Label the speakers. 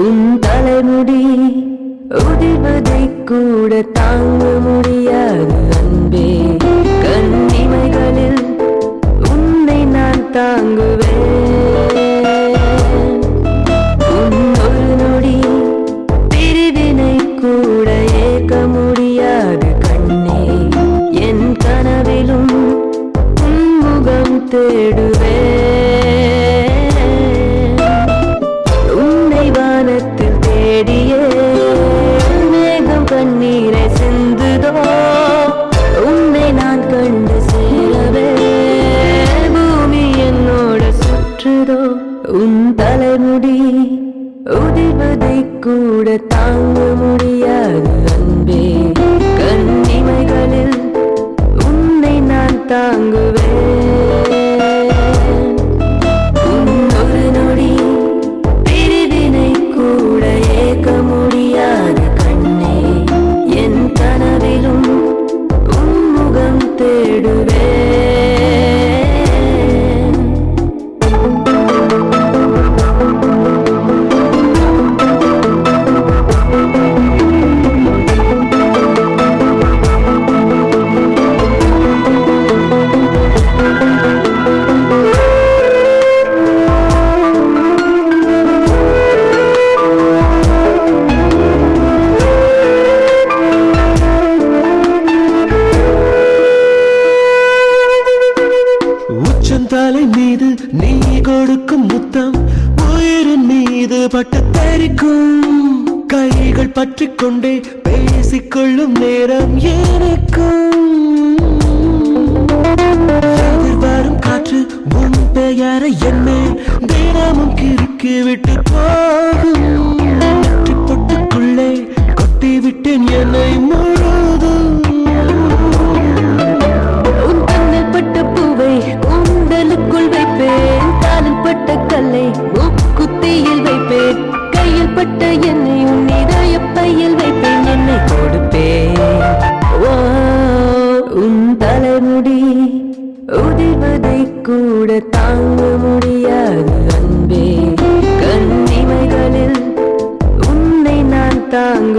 Speaker 1: உன் தலைமுடி உதிர்வதை கூட தாங்க முடியாது அன்பே. கண்ணிமைகளில் உன்னை நான் தாங்குவேன். உன் ஒரு நொடி பிரிவினை கூட ஏற்க முடியாது கண்ணே. என் கனவிலும் உன் முகம் தேடுவேன். வானத்தில் தேடியே மேகம் கண்ணீரை சிந்துதோ. உன்னை நான் கண்டு சேரவே பூமி என்னோட சுற்றுதோ. உன் தலைமுடி உதிர்வதை கூட தாங்க முடியாது அன்பே. கண்ணிமைகளில் உன்னை நான் தாங்குவேன். முடியாது கண்ணே, என் கனவிலும் உன் முகம் தேடுவேன்.
Speaker 2: தலை மீது நீ கொடுக்கும் முத்தம் உயிரின் மீது பட்டு தெரிக்கும். கைகள் பற்றி கொண்டே பேசிக்கொள்ளும் நேரம் எனக்கும். எதிர்வரும் காற்று உன் பெயரை என்மேல் தினமும் கிறுக்கி விட்டு போகும். நெற்றி பொட்டுக்குள்ளே கொட்டி விட்டேன் என்னை முழுதும். கூந்தலுக்குள் வைப்பேன், காலில் பட்ட கல்லை மூக்குத்தியில் வைப்பேன். கையில் பட்ட என்னை உன் இதயப்பையில் வைப்பேன். என்னை கொடுப்பேன். உன் தலைமுடி உதிர்வதை கூட தாங்க முடியாது அன்பே. கண்ணிமைகளில் உன்னை நான் தாங்க